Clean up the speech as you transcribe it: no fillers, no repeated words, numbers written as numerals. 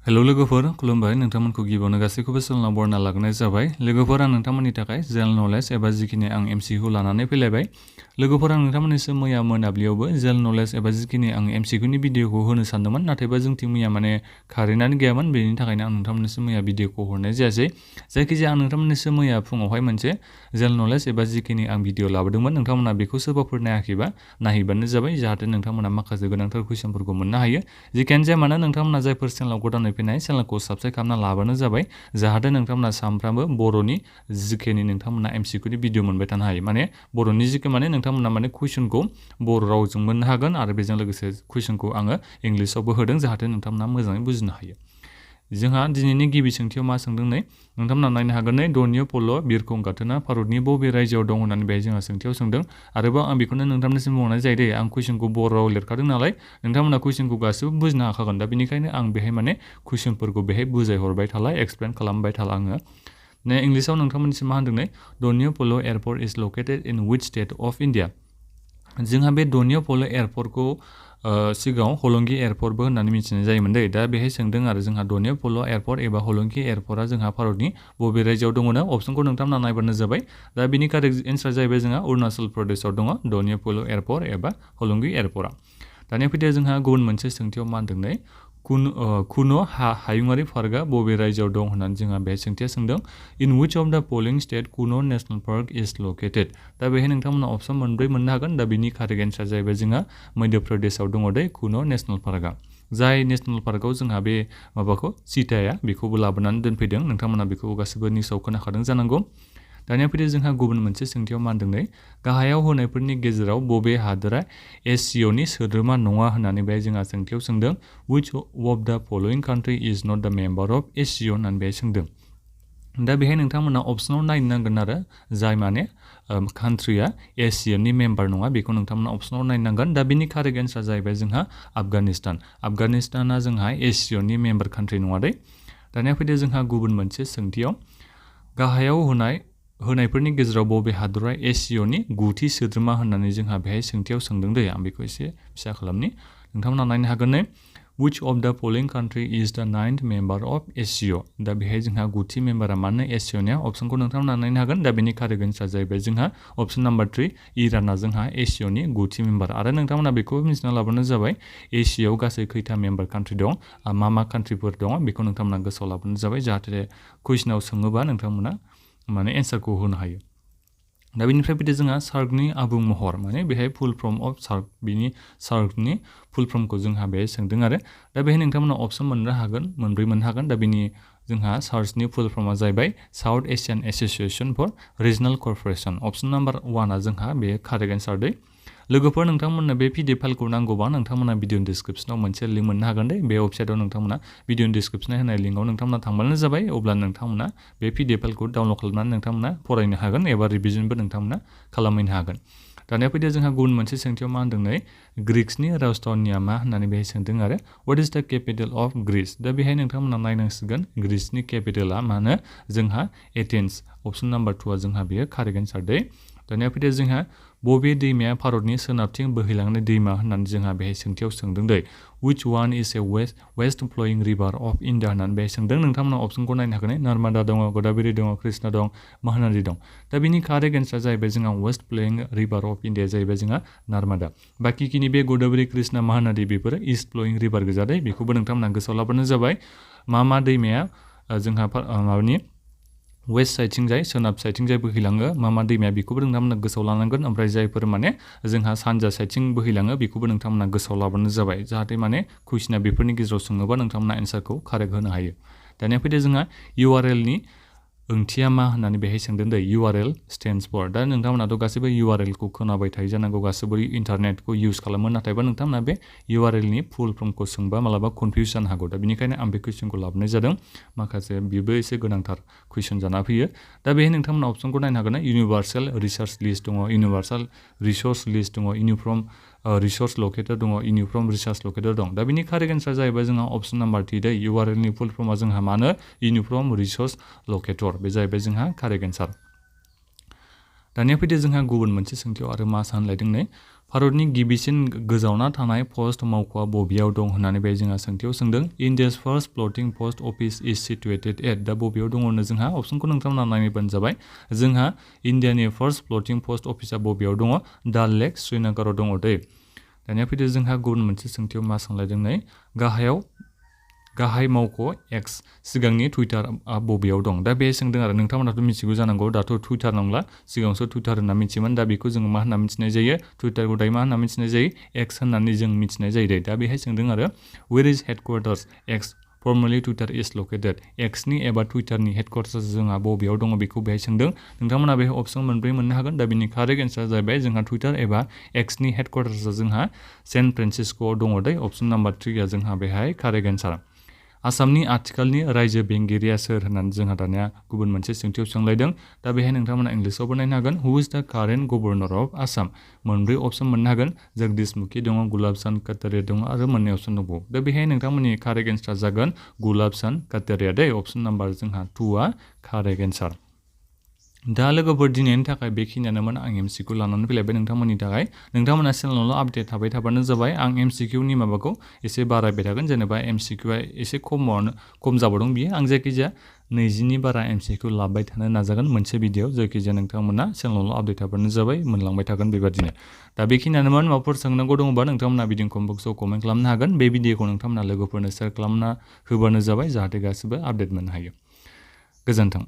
Hello लोगोफोर खुलुमबाय नोंथांमोनखौ गिबियावनो गासैखौबो सोलोंना बरना लाग्रोनाय जाबाय। लोगोफोर आं नोंथांमोननि थाखाय जेनेरेल नलेज एबा जिखिनि आं MCQ लानानै फैलायबाय। लोगोफोर आं नोंथांमोननिसिम मैया मोनाबिलियावबो जेनेरेल नलेज एबा जिखिनि आं MCQनि भिडिअखौ होनो सानदोंमोन नाथायबा जोंथिं मैया कारेन्टआनो गैयामोन बेनि थाखायनो आं नोंथांमोननिसिम मैया भिडिअखौ हरनाय जायासै। जायखिजाया आं नोंथांमोननिसिम मैया फुङावहाय मोनसे जेनेरेल नलेज एबा जिखिनि आं भिडिअ लाबोदोंमोन नोंथांमोना बेखौ सोरबाफोर नायाखैबा नायहैबानो जाबाय जाहाथे नोंथांमोना माखासे गोनांथार कुइसनफोरखौ मोननो हायो। जिखियानो जाया मानो नोंथांमोना जायफोर चेनेलाव गोदानै फैनाय चेनेलखौ साबस्क्राइब खालामना लाबानो जाबाय जाहाथे नोंथांमोना सानफ्रामबो बर'नि जिखिनि नोंथांमोना MCQनि भिडिअ मोनबाय थानो हायो। माने बर'नि जिखि नोंथांमोना कुइसनखौ बर' रावजों मोननो हागोन आरो बेजों लोगोसे कुइसनखौ आङो इंलिसावबो होदों जाहाथे नोंथांमोना मोजाङै बुजिनो हायो। जोंहा दिनैनि गिबि सोंथियाव मा सोंदों नै नोंथांमोना नायनो हागोन नै दनिय पल' बिरखं गाथोना भारतनि बबे रायजोआव दं होननानै बेहाय जोंहा सोंथियाव सोंदों। आरोबाव आं बेखौनो नोंथांनिसिम बुंनाय जायो दे आं कुइसनखौ बर' राव लिरखादों नालाय नोंथांमोना कुइसनखौ गासिबो बुजिनो हाखागोन। दा बेनिखायनो आं बेहाय कुइसनफोरखौ बेहाय बुजायहरबाय थाला एक्सप्लेन खालामबाय थाला आङो। इंलिसाव नोंथांमोननिसिम मा होनदों नै दनिय पल' airport is located in which state of India. जोंहा बे दनिय पल' एयारपर्टखौ सिगाङाव हलंगि एयारपर्टबो होननानै मिथिनाय जायोमोन दै। दा बेहाय सोंदों आरो जोंहा दनिय पल' एयारपर्ट एबा हलंगि एयारपर्टआ जोंहा भारतनि बबे रायजोआव दङनो अपसनखौ नोंथांमोना नायबानो जाबाय। दा बिनि कारेक्ट एन्सार जाहैबाय जोंहा अरुणाचल प्रदेशआव दङ दनिय पल' एयारपर्ट एबा हलंगि एयारपर्टआ। दानिया फैदो जोंहा गुबुन मोनसे सोंथियाव मा होनदों नै कुन' हायुङारि पार्कआ बबे रायजोआव दं होननानै जोंहा बेहाय सोंथिया सोंदों in which of the following state कुन' नेशनेल पार्क इज लकेटेड। दा बेहाय नोंथांमोना अपसन मोनब्रै मोननो हागोन। दा बिनि कारेक्ट एन्सार जाहैबाय जोंहा मध्य प्रदेशआव दङ दै कुन' नेशनेल पार्कआ। जाय नेशनेल पार्कआव जोंहा बे चिताया बेखौबो लाबोनानै दोनफैदों नोंथांमोना बेखौ गासिबो निउसाव खोनाखादों जानांगौ। दानिया फैदो जोंहा गुबुन मोनसे सोंथियाव मा होनदों नै गाहायाव होनायफोरनि गेजेराव बबे हादोरा एसियनि सोद्रोमा नङा होननानै बेहाय जोंहा सोंथियाव सोंदों which of the following country is not the member of एसिय होननानै बेहाय सोंदों। दा बेहाय नोंथांमोना अपसनाव नायनो नांगोन आरो जाय कान्ट्रिया एसियननि मेम्बार नङा बेखौ नोंथांमोना अपसनाव नायनांगोन। दा बिनि कारेक्ट एन्सार जाहैबाय जोंहा आफगानिस्ताना जोंहा एसियननि मेम्बार कान्ट्रि नङा दै। दानिया फैदो जोंहा गुबुन मोनसे सोंथियाव गाहायाव होनायफोरनि गेजेराव बबे हादरा एसियनि गुथि सोद्रोमा होननानै जोंहा बेहाय सोंथियाव सोंदों दै। आं बेखौ एसे फिसा खालामनि नोंथांमोना नायनो हागोन नै which of the following country is the 9th member of ASEAN। दा बेहाय जोंहा गुथि मेम्बारा मानो एसियनिया अपसनखौ नोंथांमोना नायनो हागोन। दा बेनि कारेक्ट एन्सार जाहैबाय जोंहा अपसन नाम्बार 3 इराना जोंहा एसियनि गुथि मेम्बार। आरो नोंथांमोना बेखौबो मिथिना लाबानो जाबाय एसियाव गासै खैथा मेम्बार कान्ट्रि दं मा कान्ट्रिफोर दङ बेखौ नोंथांमोना गोसोआव लाबानो जाबाय जाहाथे कुइसनाव सोङोबा नोंथांमोना एन्सारखौ होनो हायो। दा बेनिफ्राय फैदो जोंहा सार्कनि आबुं महर बेहाय फुल फर्म अफ सार्क बिनि सार्कनि फुल फर्मखौ जोंहा बेहाय सोंदों आरो दा बेहाय नोंथांमोना अपसन मोनब्रै मोननो हागोन। दा बिनि जोंहा सार्कनि फुल फर्मा जाहैबाय South Asian association for regional corporation. Option number 1आ जोंहा बे कारेक्ट एन्सार दै। लोगोफोर नोंथांमोननो बे PDF फाइलखौ नांगौबा नोंथांमोना भिडिअ डिसक्रिपसनाव मोनसे लिंक मोननो हागोन दे। बे वेबसाइटआव नोंथांमोना भिडिअ डिसक्रिपसनाव होनाय लिंकआव नोंथांमोना थांबानो जाबाय अब्ला नोंथांमोना बे PDF फाइलखौ डाउनलड खालामनानै नोंथांमोना फरायनो हागोन एबा रिभिजनबो नोंथांमोना खालामहैनो हागोन। दानिया फैदो जोंहा गुबुन मोनसे सोंथियाव मा होनदों नै ग्रीक्सनि राजथावनिया मा होननानै बेहाय सोंदों आरो व्हाट इज द केपिटेल अफ ग्रीस। दा बेहाय नोंथांमोना नायनांसिगोन ग्रीसनि केपिटेला मानो जोंहा एथेन्स। अपसन नाम्बार 2आ जोंहा बेयो कारेक्ट एन्सार दै। दानिया फैदो जोंहा बबे दैमाया भारतनि सोनाबथिं बोहैलांनाय दैमा होननानै जोंहा बेहाय सोंथियाव सोंदों दै which one is a west flowing river of India होननानै बेहाय सोंदों। नोंथांमोना अपसनखौ नायनो हागोन नर्मदा दङ गदाबरि दङ कृष्णा दं महानदी दं। दा बिनि कारेक्ट एन्सार जाहैबाय जोंहा वेस्ट फ्लोयिं रिभार अफ इन्डिया जाहैबाय जोंहा नर्मदा। बाखिखिनि बे गदाबरि कृष्णा महानदी बेफोरो इस्ट फ्लोयिं रिभार गोजा दै। बेखौबो नोंथांमोना गोसोआव लाबानो जाबाय मा दैमाया जोंहा वेस्ट साइडथिंजाय सोनाब साइडथिंजाय बोहैलाङो मा दैमाया बेखौबो नोंथांमोना गोसोआव लानांगोन। ओमफ्राय जायफोर जोंहा सानजा साइडथिं बोहैलाङो बेखौबो नोंथांमोना गोसोआव लाबानो जाबाय जाहाथे कुइसना बेफोरनि गेजेराव सोङोबा नोंथांमोना एन्सारखौ कारेक्ट होनो हायो। दानिया फैदो जोंहा URL नि ओंथिया मा होननानै बेहाय सोंदों दै URL स्टेन्ड्स फर। दा नोंथांमोनाथ' गासैबो URL खौ खोनाबाय थायो जानांगौ गासैबो इन्टारनेटखौ इउज खालामो नाथायबा नोंथांमोना बे URL नि फुल फर्मखौ सोंबा मालाबा कनफिउस जानो हागौ। दा बेनिखायनो आं बे कुइसनखौ लाबोनाय जादों माखासे बेबो एसे गोनांथार कुइसन जाना फैयो। दा बेहाय नोंथांमोना अपसनखौ नायनो हागोन इउनिभार्सेल रिसार्च लिस्ट दङ इउनिभार्सेल रिसोर्स लिस्ट दङ इउनिफर्म रिसोर्स लकेटर दङ इउनिफर्म रिसार्च लकेटर दं। दा बिनि कारेक्ट एन्सार जाहैबाय जोंहा अपसन नाम्बार 3 दै URL नि फुल फर्मा जोंहा मानो इउनिफर्म रिसोर्स लकेटर बे जाहैबाय जोंहा कारेक्ट एन्सार। दानिया फैदो जोंहा गुबुन मोनसे सोंथियाव आरो मा सानलायदों नै भारतनि गिबिसिन गोजावना थानाय पस्ट मावख'आ बबेयाव दं होननानै बे जोंहा सोंथियाव सोंदों India's first floating post office is situated at the बबेयाव दङ होनो जोंहा अपसनखौ नोंथांमोना नायबानो जाबाय जोंहा इन्डियानि फार्स्ट फ्लोटिं पोस्ट अफिसा बबेयाव दङ दाल लेक श्रीनगराव दङ दै दानिया फैदो जोंहा गुबुन मोनसे सोंथियाव मा सोंलायदों नै गाहाय मावख' एक्स सिगांनि टुइटारआ बबेयाव दं दा बे सोंदों आरो नोंथांमोनाथ' मिथिगौ जानांगौ दाथ' टुइटार नंला सिगाङावसो टुइटार होनना मिथियोमोन दा बेखौ जोङो मा होनना मिथिनाय जायो टुइटारखौ दायो मा होनना मिथिनाय जायो एक्स होननानै जों मिथिनाय जायो दा बेहाय सोंदों आरो where is headquarters X formerly Twitter is located एक्सनि एबा टुइटारनि हेडक्वार्टार्स जोंहा बबेयाव दङ बेखौ बेहाय सोंदों नोंथांमोना बेहाय अपसन मोनब्रै मोननो हागोन दा बेनि कारेक्ट एन्सारा जाहैबाय जोंहा टुइटार एबा एक्सनि हेडक्वार्टार्सआ जोंहा सेन फ्रान्सिस्क'आव दङ दै अपसन नाम्बार 3आ जोंहा बेहाय कारेक्ट एन्सार आसामनि आथिखालनि रायजो बेंगिरिया सोर होननानै जोंहा दानिया गुबुन मोनसे सोंथियाव सोंलायदों दा बेहाय नोंथांमोना इंलिसावबो नायनो हागोन हु is the current governor of Assam मोनब्रै अपसन मोननो हागोन जगदीश मुखी दङ गुलाब चांद कटारिया दङ आरो मोननै अपसन दंबावो दा बेहाय नोंथांमोननि कारेक्ट एन्सारा जागोन गुलाब चांद कटारिया दै अपसन नाम्बार जोंहा 2आ कारेक्ट एन्सार दा लोगोफोर दिनैनि थाखाय बेखिनियानोमोन आं एमसिकिउ लानानै फैलायबाय नोंथांमोननि थाखाय नोंथांमोना चेनेलावल' आपडेट थाबाय थाबानो जाबाय आं एमसिकिउनि माबाखौ एसे बारायबाय थागोन जेनेबा एमसिकिउआ एसे खम जाबावदों बियो आं जायखिजाया 20नि बारा एमसिकिउ लाबाय थानो नाजागोन मोनसे भिडिअ जायखिजाया नोंथांमोना चेनेलावल' आपडेट थाबानो जाबाय मोनलांबाय थागोन बेबादिनो दा बेखिनियानोमोन माबाफोर सोंनांगौ दङबा नोंथांमोना भिडिअ कमेन्ट बक्सआव कमेन्ट खालामनो हागोन बे भिडिअखौ नोंथांमोना लोगोफोरनो शेयार खालामना होबानो जाबाय जाहाथे गासिबो आपडेट मोननो हायो गोजोन्थों